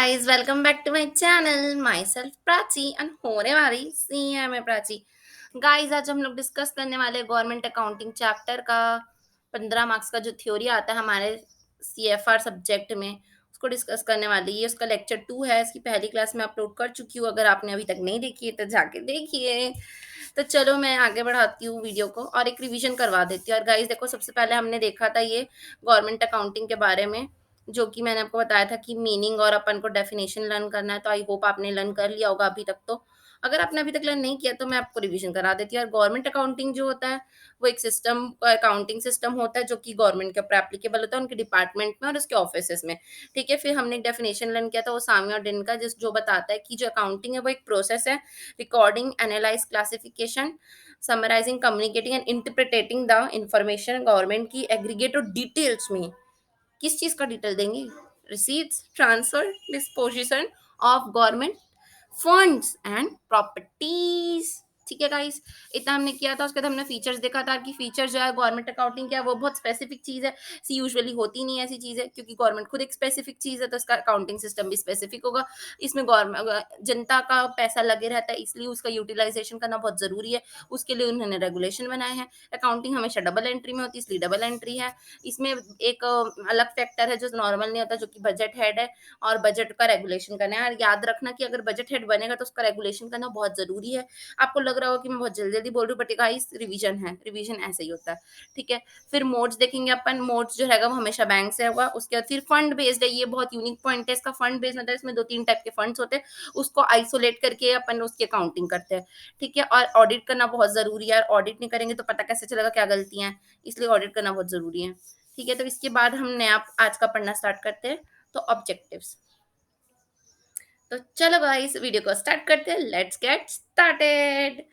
Guys, welcome back to my channel. Myself Prachi and होने वाली सी है मैं प्राची। गाइस, आज हम लोग डिस्कस करने वाले गवर्नमेंट अकाउंटिंग चैप्टर का 15 मार्क्स का जो थ्योरी आता है हमारे CFR सब्जेक्ट में, उसको डिस्कस करने वाली। ये उसका लेक्चर 2 है। इसकी पहली क्लास में अपलोड कर चुकी हूँ। अगर आपने अभी तक नहीं देखी है तो जाके देखिए। तो चलो मैं आगे बढ़ाती हूँ वीडियो को और एक रिवीजन करवा देती हूँ। और गाइस देखो, सबसे पहले हमने देखा था ये गवर्नमेंट अकाउंटिंग के बारे में, जो कि मैंने आपको बताया था कि मीनिंग और अपन को डेफिनेशन लर्न करना है। तो आई होप आपने लर्न कर लिया होगा अभी तक। तो अगर आपने अभी तक लर्न नहीं किया तो मैं आपको रिवीजन करा देती हूँ। और गवर्नमेंट अकाउंटिंग जो होता है वो एक सिस्टम, अकाउंटिंग सिस्टम होता है जो कि गवर्नमेंट के ऊपर एप्लीकेबल होता है, उनके डिपार्टमेंट में और उसके ऑफिस में। ठीक है, फिर हमने एक डेफिनेशन लर्न किया था वो सामी और डिन का, जिस जो बताता है कि जो अकाउंटिंग है वो एक प्रोसेस है, recording, analyse, classification, summarising, communicating and interpreting the information government की एग्रीगेट और डिटेल्स में। किस चीज़ का डिटेल देंगे? Receipts, transfer, disposition of government funds and properties. ठीक है गाइस, इतना हमने किया था। उसके बाद हमने फीचर्स देखा था कि फीचर जो है गवर्नमेंट अकाउंटिंग क्या है, वो बहुत स्पेसिफिक चीज़ है। सी यूजुअली होती नहीं है ऐसी चीज़ है, क्योंकि गवर्नमेंट खुद एक स्पेसिफिक चीज़ है, तो इसका अकाउंटिंग सिस्टम भी स्पेसिफिक होगा। इसमें गवर्नमेंट जनता का पैसा लगे रहता है, इसलिए उसका यूटिलाइजेशन करना बहुत ज़रूरी है। उसके लिए उन्होंने रेगुलेशन बनाए हैं। अकाउंटिंग हमेशा डबल एंट्री में होती है, इसलिए डबल एंट्री है। इसमें एक अलग फैक्टर है जो नॉर्मल नहीं होता, जो कि बजट हेड है, और बजट का रेगुलेशन करना है। और याद रखना कि अगर बजट हेड बनेगा तो उसका रेगुलेशन करना बहुत ज़रूरी है। आपको लग रहा होगा कि मैं बहुत जल्दी-जल्दी बोल रही हूँ, बट गाइस रिवीजन है, रिवीजन ऐसे ही होता है। ठीक है? फिर मोड्स देखेंगे अपन। मोड्स जो रहेगा वो हमेशा बैंक से होगा। उसके बाद फिर फंड बेस्ड है, ये बहुत यूनिक पॉइंट है इसका। फंड बेस्ड मतलब इसमें 2-3 टाइप के फंड्स होते हैं, उसको आइसोलेट करके अपन उसकी अकाउंटिंग करते हैं। ठीक है? और ऑडिट करना बहुत ज़रूरी है। ऑडिट नहीं करेंगे तो पता कैसे चलेगा क्या गलतियाँ हैं, इसलिए ऑडिट करना बहुत ज़रूरी है। ठीक है? तो इसके बाद हम नया आज का पढ़ना स्टार्ट करते हैं। तो ऑब्जेक्टिव्स। तो चलो गाइस, वीडियो को स्टार्ट करते हैं। Let's get started.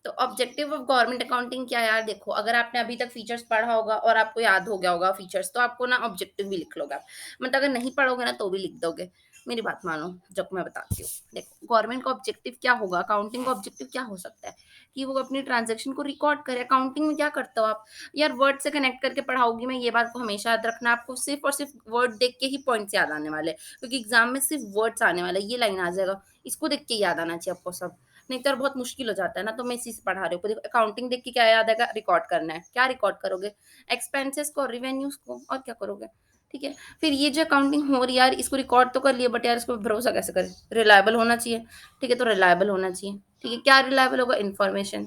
तो ऑब्जेक्टिव ऑफ गवर्नमेंट अकाउंटिंग क्या है यार? देखो, अगर आपने अभी तक फीचर्स पढ़ा होगा और आपको याद हो गया होगा फीचर्स, तो आपको ना ऑब्जेक्टिव भी लिख लोगे आप। मतलब अगर नहीं पढ़ोगे ना तो भी लिख दोगे। मेरी बात मानो जब मैं बताती हूँ। देखो, गवर्नमेंट का ऑब्जेक्टिव क्या होगा, अकाउंटिंग का ऑब्जेक्टिव क्या हो सकता है कि वो अपनी ट्रांजेक्शन को रिकॉर्ड करे। अकाउंटिंग में क्या करते हो आप यार? वर्ड से कनेक्ट करके पढ़ाऊंगी मैं, ये बात को हमेशा याद रखना। आपको सिर्फ और सिर्फ वर्ड देख के ही पॉइंट्स याद आने वाले, क्योंकि एग्जाम में सिर्फ वर्ड्स आने वाले। ये लाइन आ जाएगा, इसको देख के याद आना चाहिए आपको सब, नहीं तो बहुत मुश्किल हो जाता है ना। तो मैं इसी से पढ़ा रही हूँ। देखो, अकाउंटिंग देख के क्या याद आएगा? रिकॉर्ड करना है। क्या रिकॉर्ड करोगे? एक्सपेंसेस को, रिवेन्यूज को, और क्या करोगे? ठीक है। फिर ये जो अकाउंटिंग हो रही है यार, इसको रिकॉर्ड तो कर लिया, बट यार इसको भरोसा कैसे करें? रिलायबल होना चाहिए। ठीक है, तो रिलायबल होना चाहिए। ठीक है, क्या रिलायबल होगा? इन्फॉर्मेशन।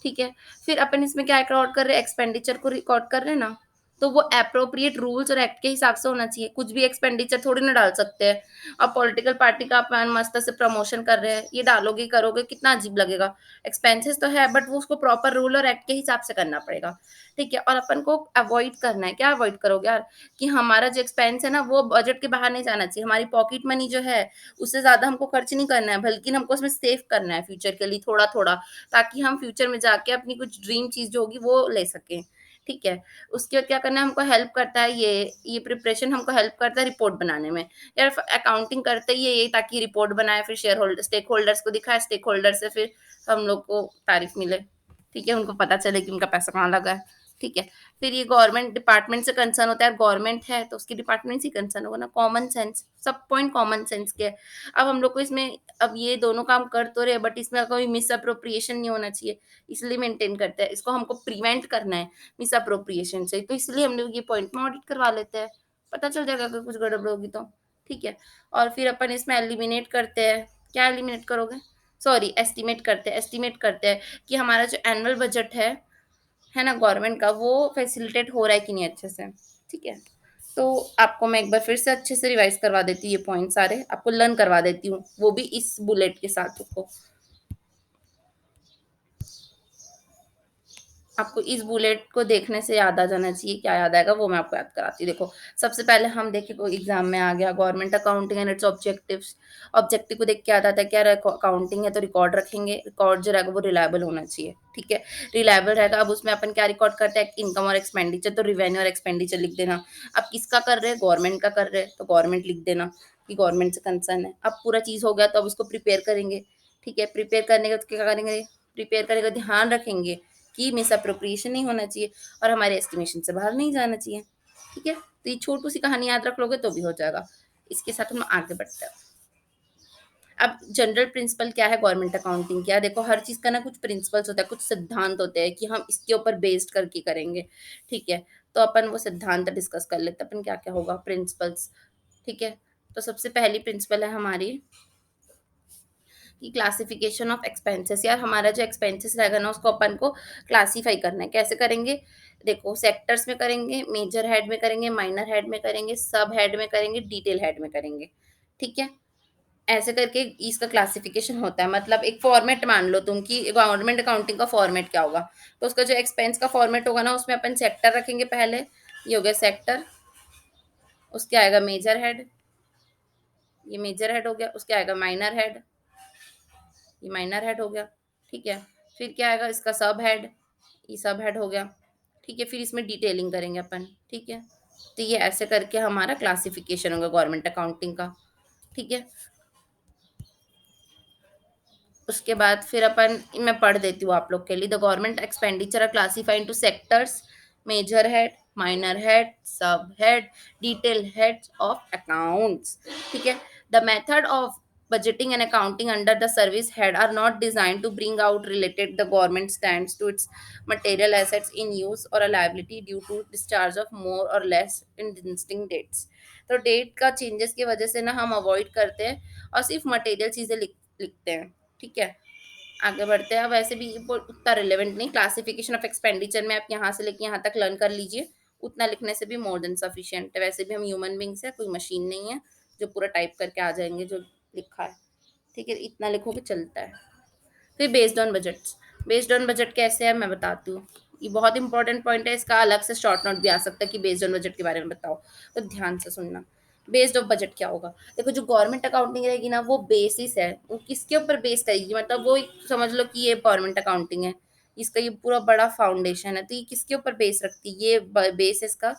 ठीक है। फिर अपन इसमें क्या रिकॉर्ड कर रहे हैं? एक्सपेंडिचर को रिकॉर्ड कर रहे हैं ना, तो वो एप्रोप्रिएट रूल्स और एक्ट के हिसाब से होना चाहिए। कुछ भी एक्सपेंडिचर थोड़ी ना डाल सकते हैं। अब पॉलिटिकल पार्टी का अपन मस्त से प्रमोशन कर रहे हैं, ये डालोगे करोगे, कितना अजीब लगेगा। एक्सपेंसेस तो है, बट वो उसको प्रॉपर रूल और एक्ट के हिसाब से करना पड़ेगा। ठीक है। और अपन को अवॉइड करना है। क्या अवॉइड करोगे यार? कि हमारा जो एक्सपेंस है ना वो बजट के बाहर नहीं जाना चाहिए। हमारी पॉकेट मनी जो है उससे ज्यादा हमको खर्च नहीं करना है, बल्कि हमको उसमें सेव करना है फ्यूचर के लिए थोड़ा थोड़ा, ताकि हम फ्यूचर में जाके अपनी कुछ ड्रीम चीज जो होगी वो ले सकें। ठीक है। उसके बाद क्या करना है? हमको हेल्प करता है ये प्रिपरेशन हमको हेल्प करता है रिपोर्ट बनाने में। यार अकाउंटिंग करते ही यही, ताकि रिपोर्ट बनाए, फिर शेयर होल्डर स्टेक होल्डर्स को दिखाए, स्टेक होल्डर से फिर हम लोग को तारीफ मिले। ठीक है, उनको पता चले कि उनका पैसा कहाँ लगा है। ठीक है। फिर ये गवर्नमेंट डिपार्टमेंट से कंसर्न होता है। गवर्नमेंट है तो उसकी डिपार्टमेंट से कंसर्न होगा ना। कॉमन सेंस, सब पॉइंट कॉमन सेंस के। अब हम लोग को इसमें, अब ये दोनों काम कर तो रहे, बट इसमें कोई मिस अप्रोप्रिएशन नहीं होना चाहिए, इसलिए मेंटेन करते हैं। इसको हमको प्रिवेंट करना है मिस अप्रोप्रिएशन से, तो इसलिए हम लोग ये पॉइंट में ऑडिट करवा लेते हैं। पता चल जाएगा अगर कुछ गड़बड़ होगी तो। ठीक है। और फिर अपन इसमें एलिमिनेट करते हैं। क्या एलिमिनेट करोगे? सॉरी, एस्टिमेट करते हैं। एस्टिमेट करते हैं कि हमारा जो एनुअल बजट है ना गवर्नमेंट का, वो फैसिलिटेट हो रहा है कि नहीं अच्छे से। ठीक है। तो आपको मैं एक बार फिर से अच्छे से रिवाइज करवा देती हूँ, ये पॉइंट सारे आपको लर्न करवा देती हूँ, वो भी इस बुलेट के साथ। को आपको इस बुलेट को देखने से याद आ जाना चाहिए। क्या याद आएगा वो मैं आपको याद कराती हूँ। देखो, सबसे पहले हम देखें, कोई एग्जाम में आ गया government accounting and it's objectives. Objective को देख के याद आता है क्या? अकाउंटिंग है तो रिकॉर्ड रखेंगे। रिकॉर्ड जो रहेगा वो रिलायबल होना चाहिए। ठीक है, रिलायबल रहेगा। अब उसमें अपन क्या रिकॉर्ड करते हैं? इनकम और एक्सपेंडिचर, तो रिवेन्यू और एक्सपेंडिचर लिख देना। अब किसका कर रहे हैं? गवर्नमेंट का कर रहे हैं, तो गवर्नमेंट लिख देना कि गवर्नमेंट से कंसर्न है। अब पूरा चीज़ हो गया तो अब उसको प्रिपेयर करेंगे। ठीक है, प्रिपेयर करने के बाद क्या करेंगे? प्रिपेयर करने का ध्यान रखेंगे कि मिस अप्रोप्रिएशन नहीं होना चाहिए और हमारे एस्टिमेशन से बाहर नहीं जाना चाहिए। ठीक है, तो ये छोटू सी कहानी याद रख लोगे तो भी हो जाएगा। इसके साथ हम आगे बढ़ते हैं। अब जनरल प्रिंसिपल क्या है गवर्नमेंट अकाउंटिंग क्या, देखो हर चीज़ का ना कुछ प्रिंसिपल्स होता है, कुछ सिद्धांत होते हैं कि हम इसके ऊपर बेस्ड करके करेंगे, ठीक है। तो अपन वो सिद्धांत डिस्कस कर लेते हैं, अपन क्या क्या होगा प्रिंसिपल्स, ठीक है। तो सबसे पहली प्रिंसिपल है हमारी कि क्लासिफिकेशन ऑफ एक्सपेंसेस, यार हमारा जो एक्सपेंसेस रहेगा ना उसको अपन को क्लासीफाई करना है, कैसे करेंगे, देखो सेक्टर्स में करेंगे, मेजर हेड में करेंगे, माइनर हेड में करेंगे, सब हेड में करेंगे, डिटेल हेड में करेंगे, ठीक है। ऐसे करके इसका क्लासिफिकेशन होता है, मतलब एक फॉर्मेट मान लो तुम कि गवर्नमेंट अकाउंटिंग का फॉर्मेट क्या होगा। तो उसका जो एक्सपेंस का फॉर्मेट होगा ना उसमें अपन सेक्टर रखेंगे पहले, ये हो गया सेक्टर, उसके आएगा मेजर हेड, ये मेजर हेड हो गया, उसके आएगा माइनर हेड, ये माइनर हेड हो गया, ठीक है। फिर क्या आएगा इसका सब हेड, ये सब हेड हो गया, ठीक है। फिर इसमें डिटेलिंग करेंगे अपन, ठीक है। तो ये ऐसे करके हमारा क्लासिफिकेशन होगा गवर्नमेंट अकाउंटिंग का, ठीक है। उसके बाद फिर अपन, मैं पढ़ देती हूँ आप लोग के लिए, the government expenditure are classified to sectors, major head, minor head, sub head, detail heads of accounts, ठीक है। The method of budgeting and accounting under the service head are not designed to bring out related the government stands to its material assets in use or a liability due to discharge of more or less in distinct dates। तो date का changes की वजह से ना हम avoid करते हैं और सिर्फ मटेरियल चीज़ें लिखते हैं, ठीक है। आगे बढ़ते हैं, अब वैसे भी वो उतना रिलेवेंट नहीं, क्लासिफिकेशन ऑफ एक्सपेंडिचर में आप यहाँ से लेके यहाँ तक लर्न कर लीजिए, उतना लिखने से भी मोर देन सफिशिएंट है। वैसे भी हम ह्यूमन बींग्स है, कोई मशीन नहीं है जो पूरा टाइप करके आ जाएंगे जो लिखा है, ठीक है। इतना लिखोगे चलता है। फिर based on budgets, based on budget कैसे है मैं बताती हूँ, ये बहुत इंपॉर्टेंट पॉइंट है, इसका अलग से शॉर्ट नोट भी आ सकता है कि बेस्ड ऑन बजट के बारे में बताओ, तो ध्यान से सुनना। बेस्ड ऑफ बजट क्या होगा, देखो जो गवर्नमेंट अकाउंटिंग रहेगी ना वो बेसिस है, वो किसके ऊपर बेस करेगी, मतलब वो एक समझ लो कि ये गवर्नमेंट अकाउंटिंग है, इसका ये पूरा बड़ा फाउंडेशन है, तो ये किसके ऊपर बेस रखती है, ये बेस इसका,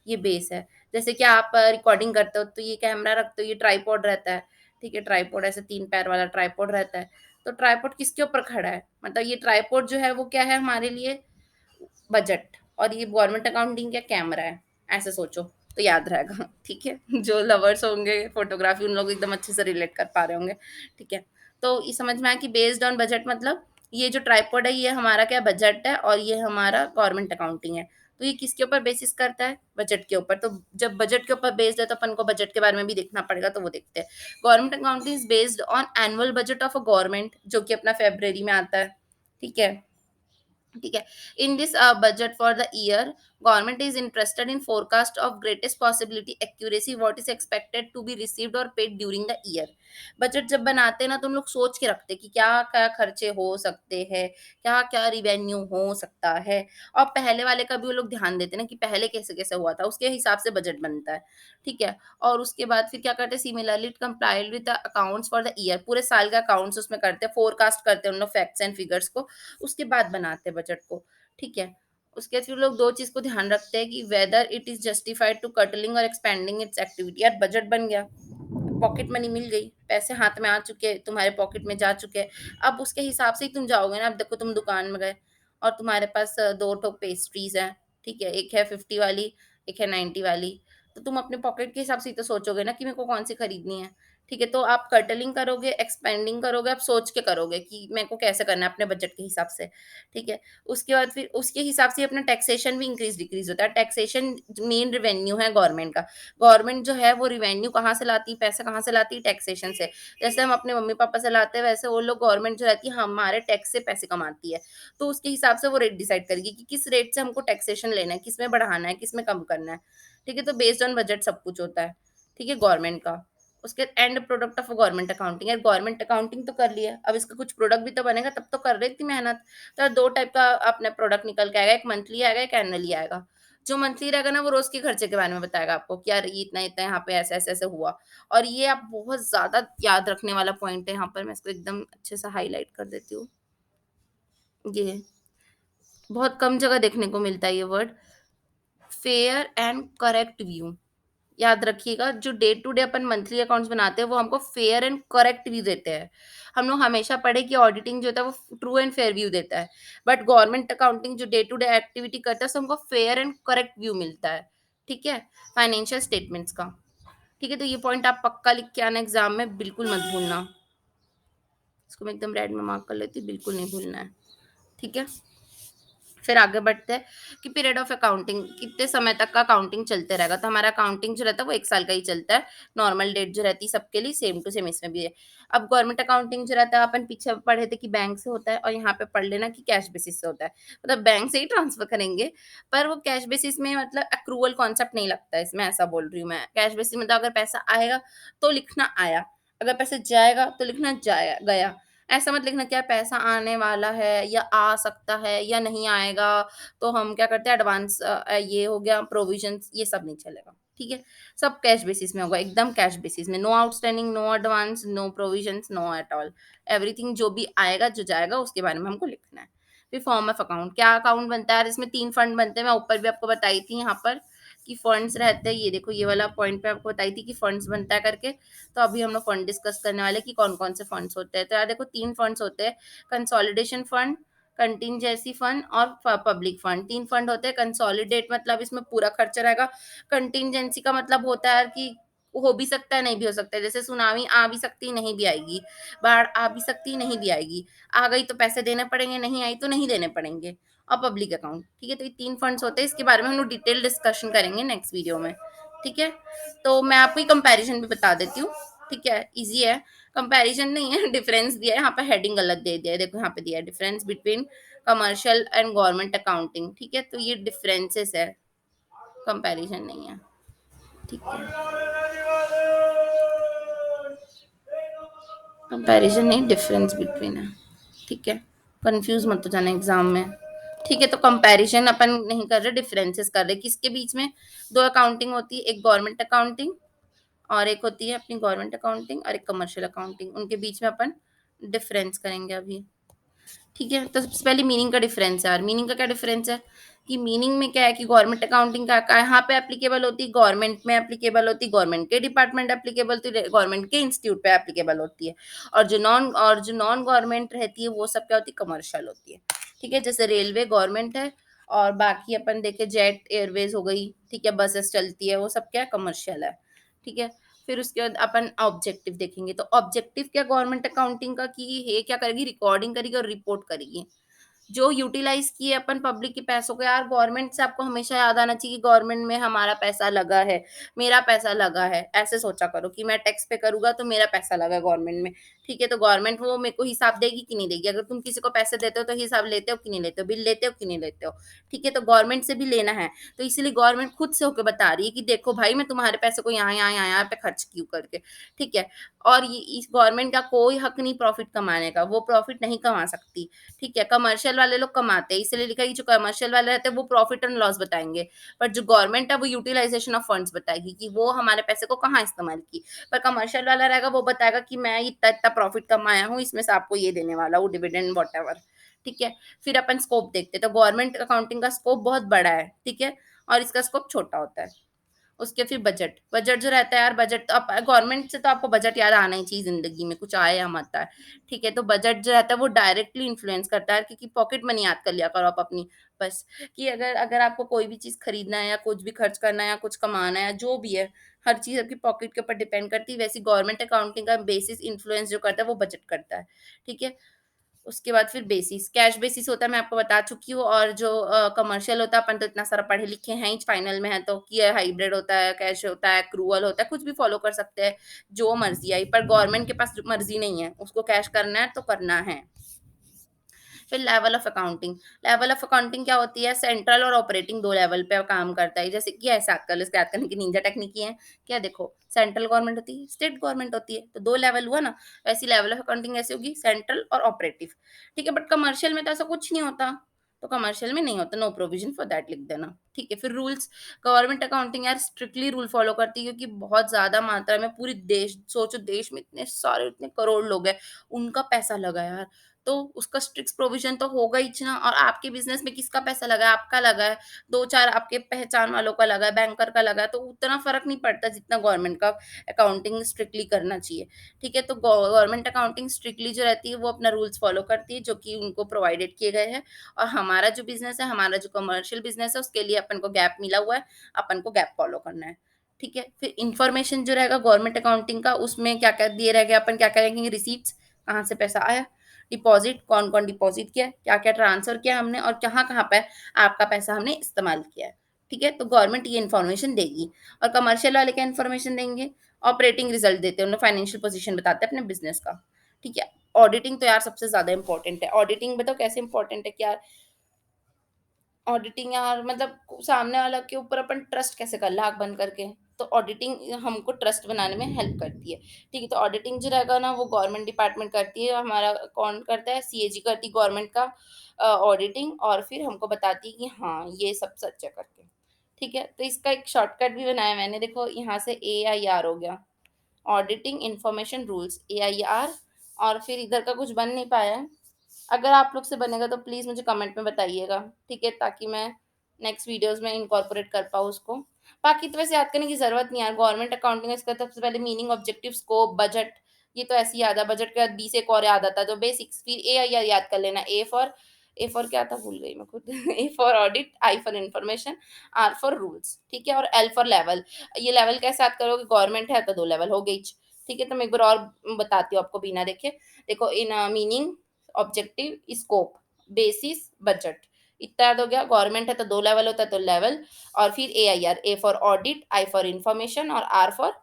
ये बेस है। जैसे कि आप रिकॉर्डिंग करते हो तो ये कैमरा रखते हो, ये ट्राईपॉड रहता है, ठीक है। ट्राईपॉड ऐसे 3 पैर वाला ट्राईपॉड रहता है। तो ट्राइपॉड किसके ऊपर खड़ा है, मतलब ये ट्राइपॉड जो है वो क्या है हमारे लिए, बजट, और ये गवर्नमेंट अकाउंटिंग का कैमरा है, ऐसे सोचो तो याद रहेगा, ठीक है। जो लवर्स होंगे फोटोग्राफी उन लोग एकदम अच्छे से रिलेट कर पा रहे होंगे, ठीक है। तो ये समझ में आया कि बेस्ड ऑन बजट मतलब ये जो ट्राइपॉड है ये हमारा क्या बजट है और ये हमारा गवर्नमेंट अकाउंटिंग है। तो ये किसके ऊपर बेसिस करता है, बजट के ऊपर। तो जब बजट के ऊपर बेस्ड है तो अपन को बजट के बारे में भी देखना पड़ेगा, तो वो देखते हैं। Government accounting is based on annual budget of a government, जो कि अपना फेब्रवरी में आता है, ठीक है। ठीक है। In this budget for the year government is interested in forecast of greatest possibility accuracy what is expected to be received और paid during the year. Budget जब बनाते हैं ना तो हम लोग सोच के रखते हैं कि क्या क्या खर्चे हो सकते हैं, क्या क्या रिवेन्यू हो सकता है, और पहले वाले का भी वो लोग ध्यान देते हैं ना कि पहले कैसे कैसे हुआ था, उसके हिसाब से बजट बनता है, ठीक है। और उसके बाद फिर क्या करते हैं, similarly it complied with the accounts for the year, पूरे साल का अकाउंट्स उसमें करते हैं, फोरकास्ट करते हैं उन लोग फैक्ट्स एंड फिगर्स को, उसके बाद बनाते हैं बजट को, ठीक है। उसके बाद फिर लोग 2 चीज़ को ध्यान रखते हैं कि whether it is justified to curtailing और एक्सपेंडिंग इट्स एक्टिविटी। यार बजट बन गया, पॉकेट मनी मिल गई, पैसे हाथ में आ चुके हैं, तुम्हारे पॉकेट में जा चुके हैं, अब उसके हिसाब से ही तुम जाओगे ना। अब देखो तुम दुकान में गए और तुम्हारे पास 2 ठो पेस्ट्रीज़ हैं, ठीक है, एक है 50 वाली, एक है 90 वाली, तो तुम अपने पॉकेट के हिसाब से ही तो सोचोगे ना कि मेरे को कौन-सी खरीदनी है, ठीक है। तो आप कर्टलिंग करोगे, एक्सपेंडिंग करोगे, आप सोच के करोगे कि मेरे को कैसे करना है अपने बजट के हिसाब से, ठीक है। उसके बाद फिर उसके हिसाब से अपना टैक्सेशन भी इंक्रीज़-डिक्रीज़ होता है। टैक्सेशन मेन रेवेन्यू है गवर्नमेंट का। गवर्नमेंट जो है वो रिवेन्यू कहाँ से लाती है, पैसा कहाँ से लाती है, टैक्सेशन से। जैसे हम अपने मम्मी-पापा से लाते हैं वैसे वो लोग गवर्नमेंट जो रहती है हमारे टैक्स से पैसे कमाती है। तो उसके हिसाब से वो रेट डिसाइड करेगी कि किस रेट से हमको टैक्सेशन लेना है, किसमें बढ़ाना है, किसमें कम करना है। ठीक है? तो बेस्ड ऑन बजट सब कुछ होता है। ठीक है? गवर्नमेंट का। उसके and product of government accounting है। गवर्नमेंट अकाउंटिंग तो कर लिया, अब इसका कुछ प्रोडक्ट भी तो बनेगा तब तो कर रहे इतनी मेहनत। तो 2 टाइप का अपना प्रोडक्ट निकल के आएगा, एक मंथली आएगा, एक एनुअली आएगा। जो मंथली रहेगा ना वो रोज़ के खर्चे के बारे में बताएगा आपको कि यार ये इतना-इतना यहाँ पे ऐसे-ऐसे हुआ। और ये आप बहुत ज़्यादा याद रखने वाला पॉइंट है यहाँ पर, मैं इसको एकदम अच्छे से हाइलाइट कर देती हूँ। ये बहुत कम जगह देखने को मिलता है ये word, fair and correct view. याद रखिएगा जो डे टू डे अपन मंथली अकाउंट्स बनाते हैं वो हमको फेयर एंड करेक्ट व्यू देते हैं। हम लोग हमेशा पढ़े कि ऑडिटिंग जो होता है वो ट्रू एंड फेयर व्यू देता है, बट गवर्नमेंट अकाउंटिंग जो डे टू डे एक्टिविटी करता है उससे हमको फेयर एंड करेक्ट व्यू मिलता है, ठीक है, फाइनेंशियल स्टेटमेंट्स का। ठीक है, तो ये पॉइंट आप पक्का लिख के आना एग्जाम में, बिल्कुल मत भूलना। इसको मैं एकदम रेड में मार्क कर लेती हूँ, बिल्कुल नहीं भूलना है, ठीक है। फिर आगे बढ़ते हैं कि पीरियड ऑफ अकाउंटिंग कितने समय तक का अकाउंटिंग चलते रहेगा। तो हमारा अकाउंटिंग जो रहता है वो 1 साल का ही चलता है। नॉर्मल डेट जो रहती है सबके लिए सेम टू सेम इसमें भी है। अब गवर्नमेंट अकाउंटिंग जो रहता है अपन पीछे पढ़े थे कि बैंक से होता है, और यहाँ पे पढ़ लेना कि कैश बेसिस से होता है। मतलब बैंक से ही ट्रांसफर करेंगे, पर वो कैश बेसिस में मतलब एक्रूवल कॉन्सेप्ट नहीं लगता है इसमें, ऐसा बोल रही हूँ मैं। कैश बेसिस मतलब अगर पैसा आएगा तो लिखना आया, अगर पैसा जाएगा तो लिखना जाया गया। ऐसा मत लिखना क्या पैसा आने वाला है या आ सकता है या नहीं आएगा, तो हम क्या करते हैं एडवांस ये हो गया प्रोविजंस, ये सब नहीं चलेगा, ठीक है। सब कैश बेसिस में होगा, एकदम कैश बेसिस में, no outstanding, no advance, no provisions, no at all. Everything जो भी आएगा जो जाएगा उसके बारे में हमको लिखना है। फिर फॉर्म ऑफ अकाउंट, क्या अकाउंट बनता है यार, इसमें 3 फंड बनते हैं, मैं ऊपर भी आपको बताई थी यहाँ पर कि फंड्स रहते हैं। ये देखो ये वाला पॉइंट पे आपको बताई थी कि फंड्स बनता है करके। तो अभी हम लोग फंड डिस्कस करने वाले कि कौन कौन से फंड्स होते हैं। तो यार देखो 3 फंड्स होते हैं, कंसोलिडेशन फंड, कंटिंजेंसी फंड और पब्लिक फंड। 3 फंड होते हैं। कंसोलिडेट मतलब इसमें पूरा खर्चा रहेगा। कंटिंजेंसी का मतलब होता है कि हो भी सकता है नहीं भी हो सकता है, जैसे सुनामी आ भी सकती है नहीं भी आएगी, बाढ़ आ भी सकती है नहीं भी आएगी, आ गई तो पैसे देने पड़ेंगे, नहीं आई तो नहीं देने पड़ेंगे। और पब्लिक अकाउंट, ठीक है। तो ये 3 फंड्स होते हैं, इसके बारे में हम लोग डिटेल डिस्कशन करेंगे नेक्स्ट वीडियो में, ठीक है। तो मैं आपको कंपैरिजन भी बता देती हूँ, ठीक है, इजी है। कंपैरिजन नहीं है, डिफरेंस दिया है यहाँ पे, हेडिंग गलत दे दिया है, देखो यहाँ पे दिया है difference between commercial and government accounting, ठीक है। तो ये डिफरेंसेस है, कंपैरिजन नहीं है, ठीक है। कंपैरिजन नहीं, डिफरेंस बिटवीन है, ठीक है। कंफ्यूज मत हो जाना एग्जाम में, ठीक है। तो कंपैरिजन अपन नहीं कर रहे, डिफरेंसेस कर रहे। किसके बीच में? 2 अकाउंटिंग होती है, एक गवर्नमेंट अकाउंटिंग और एक होती है अपनी गवर्नमेंट अकाउंटिंग, और एक कमर्शियल अकाउंटिंग। उनके बीच में अपन डिफरेंस करेंगे अभी, ठीक है। तो सबसे पहले मीनिंग का डिफरेंस है यार। मीनिंग का क्या डिफरेंस है कि मीनिंग में क्या है कि गवर्नमेंट अकाउंटिंग का यहाँ पे एप्लीकेबल होती है, गवर्नमेंट में एप्लीकेबल होती है, गवर्नमेंट के डिपार्टमेंट एप्लीकेबल होती है, गवर्नमेंट के इंस्टीट्यूट पे एप्लीकेबल होती है। और जो नॉन गवर्नमेंट रहती है वो सब क्या होती है, कमर्शियल होती है, ठीक है। जैसे रेलवे गवर्नमेंट है, और बाकी अपन देखे जेट एयरवेज हो गई, ठीक है, बसेस चलती है, वो सब क्या कमर्शियल है, ठीक है। फिर उसके बाद अपन ऑब्जेक्टिव देखेंगे। तो ऑब्जेक्टिव क्या गवर्नमेंट अकाउंटिंग का कि ये क्या करेगी, रिकॉर्डिंग करेगी और रिपोर्ट करेगी जो यूटिलाइज किए अपन पब्लिक के पैसों को। यार गवर्नमेंट से आपको हमेशा याद आना चाहिए कि गवर्नमेंट में हमारा पैसा लगा है, मेरा पैसा लगा है। ऐसे सोचा करो कि मैं टैक्स पे करूंगा तो मेरा पैसा लगा है गवर्नमेंट में, ठीक है। तो गवर्नमेंट वो मेरे को हिसाब देगी कि नहीं देगी। अगर तुम किसी को पैसे देते हो तो हिसाब लेते हो कि नहीं लेते हो, बिल लेते हो कि नहीं लेते हो, ठीक है। तो गवर्नमेंट से भी लेना है, तो इसीलिए गवर्नमेंट खुद से होकर बता रही है कि देखो भाई मैं तुम्हारे पैसे को यहाँ यहाँ यहाँ यहाँ पे खर्च क्यों करके, ठीक है। और ये इस गवर्नमेंट का कोई हक नहीं प्रॉफिट कमाने का, वो प्रॉफिट नहीं कमा सकती, ठीक है। कमर्शियल वाले लोग कमाते हैं, इसलिए लिखा है कि जो कमर्शियल वाले रहते हैं वो प्रॉफिट एंड लॉस बताएंगे, पर जो गवर्नमेंट है वो यूटिलाइजेशन ऑफ फंड्स बताएगी कि वो हमारे पैसे को कहाँ इस्तेमाल की। पर कमर्शियल वाला रहेगा वो बताएगा कि मैं इतना इतना प्रॉफिट कमाया हूँ, इसमें से आपको ये देने वाला हूँ डिविडेंड वॉट एवर, ठीक है। फिर अपन स्कोप देखते हैं। तो गवर्नमेंट अकाउंटिंग का स्कोप बहुत बड़ा है, ठीक है, और इसका स्कोप छोटा होता है। उसके फिर बजट, बजट जो रहता है यार, बजट तो गवर्नमेंट से तो आपको बजट याद आना ही चाहिए जिंदगी में, कुछ आए या मत आए, ठीक है। तो बजट जो रहता है वो डायरेक्टली इन्फ्लुएंस करता है, क्योंकि पॉकेट मनी याद कर लिया करो आप अपनी, बस कि अगर अगर आपको कोई भी चीज खरीदना है या कुछ भी खर्च करना है या कुछ कमाना है या जो भी है, हर चीज आपकी पॉकेट के ऊपर डिपेंड करती है। वैसे गवर्नमेंट अकाउंटिंग का बेसिस इन्फ्लुएंस जो करता है वो बजट करता है, ठीक है। उसके बाद फिर बेसिस, कैश बेसिस होता है, मैं आपको बता चुकी हूँ। और जो कमर्शियल होता है, अपन तो इतना सारा पढ़े लिखे हैं ही, फाइनल में है तो कि हाइब्रिड होता है, कैश होता है, क्रूअल होता है, कुछ भी फॉलो कर सकते हैं, जो मर्जी आई। पर गवर्नमेंट के पास मर्जी नहीं है, उसको कैश करना है तो करना है। फिर level of accounting, level of accounting क्या होती है, सेंट्रल और ऑपरेटिंग 2 लेवल पे काम करता है। जैसे कि ऐसा आजकल इसके याद करने की निंजा टेक्निक ही है, क्या देखो सेंट्रल गवर्नमेंट होती है, स्टेट गवर्नमेंट होती है, तो 2 लेवल हुआ ना। वैसी लेवल ऑफ अकाउंटिंग ऐसी होगी, सेंट्रल और ऑपरेटिव, ठीक है। बट कमर्शियल में तो ऐसा कुछ नहीं होता, तो कमर्शियल में नहीं होता, नो प्रोविजन फॉर दैट लिख देना, ठीक है। फिर रूल्स, गवर्नमेंट अकाउंटिंग यार स्ट्रिक्टली रूल फॉलो करती है, क्योंकि बहुत ज्यादा मात्रा में पूरी देश, सोचो देश में इतने सारे इतने करोड़ लोग हैं, उनका पैसा लगा है यार, तो उसका स्ट्रिक्ट प्रोविजन तो होगा ही ना। और आपके बिजनेस में किसका पैसा लगा है, आपका लगा है, 2-4 आपके पहचान वालों का लगा है, बैंकर का लगा है, तो उतना फर्क नहीं पड़ता जितना गवर्नमेंट का अकाउंटिंग स्ट्रिक्टली करना चाहिए, ठीक है। तो गवर्नमेंट अकाउंटिंग स्ट्रिक्टली जो रहती है वो अपना रूल्स फॉलो करती है, जो कि उनको प्रोवाइडेड किए गए हैं। और हमारा जो बिजनेस है, हमारा जो कमर्शियल बिजनेस है, उसके लिए अपन को गैप मिला हुआ है, अपन को गैप फॉलो करना है, ठीक है। फिर इंफॉर्मेशन जो रहेगा गवर्नमेंट अकाउंटिंग का, उसमें क्या क्या दिए रहेगा, अपन क्या करेंगे, रिसीट्स कहाँ से पैसा आया, डिपॉज़िट कौन-कौन डिपॉज़िट किया है, क्या-क्या ट्रांसफ़र किया हमने और कहाँ-कहाँ पे आपका पैसा हमने इस्तेमाल किया है। ठीक है? तो गवर्नमेंट ये इन्फॉर्मेशन देगी और कमर्शियल वाले क्या इन्फॉर्मेशन देंगे, ऑपरेटिंग रिज़ल्ट देते हैं, उन्हें फाइनेंशियल पोज़ीशन बताते हैं अपने बिज़नेस का। ठीक है? ऑडिटिंग तो यार सबसे ज़्यादा इम्पोर्टेंट है। ऑडिटिंग बताओ कैसे इम्पोर्टेंट है कि यार ऑडिटिंग यार मतलब सामने वाला के ऊपर अपन ट्रस्ट कैसे कर लाख बंद करके, तो ऑडिटिंग हमको ट्रस्ट बनाने में हेल्प करती है। ठीक है, तो ऑडिटिंग जो रहेगा ना वो गवर्नमेंट डिपार्टमेंट करती है, हमारा कौन करता है, सीएजी करती है गवर्नमेंट का ऑडिटिंग, और फिर हमको बताती है कि हाँ ये सब सच है करके। ठीक है, तो इसका एक शॉर्टकट भी बनाया मैंने, देखो यहाँ से AIR हो गया, ऑडिटिंग इंफॉर्मेशन रूल्स, AIR, और फिर इधर का कुछ बन नहीं पाया है। अगर आप लोग से बनेगा तो प्लीज़ मुझे कमेंट में बताइएगा, ठीक है? ताकि मैं नेक्स्ट वीडियोज़ में इनकॉर्पोरेट कर पाऊँ उसको। बाकी तो वैसे याद करने की ज़रूरत नहीं है यार, गवर्नमेंट अकाउंटिंग इसका तो सबसे पहले मीनिंग, ऑब्जेक्टिव, स्कोप, बजट, ये तो ऐसे ही याद है। बजट के बाद बी से एक और याद आता है, तो बेसिक्स, फिर ए याद कर लेना। ए फॉर क्या था भूल गई मैं खुद। A for audit, I for information, R for rules, ठीक है? और एल फॉर लेवल। ये लेवल कैसे याद करोगे, गवर्नमेंट है तो 2 लेवल हो गई। ठीक है? तो मैं एक बार और बताती हूँ आपको बिना देखे। देखो in meaning, objective, scope, basis, budget, इतना याद हो गया। गवर्नमेंट है तो 2 लेवल होता है, तो लेवल, और फिर AIR, A for audit, I for information और आर फॉर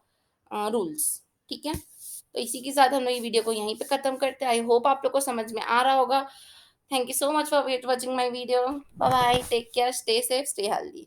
रूल्स। ठीक है? तो इसी के साथ हम लोग ये वीडियो को यहीं पे खत्म करते हैं। आई होप आप लोग को समझ में आ रहा होगा। Thank you so much for watching my video. Bye bye, take care, stay safe, stay healthy.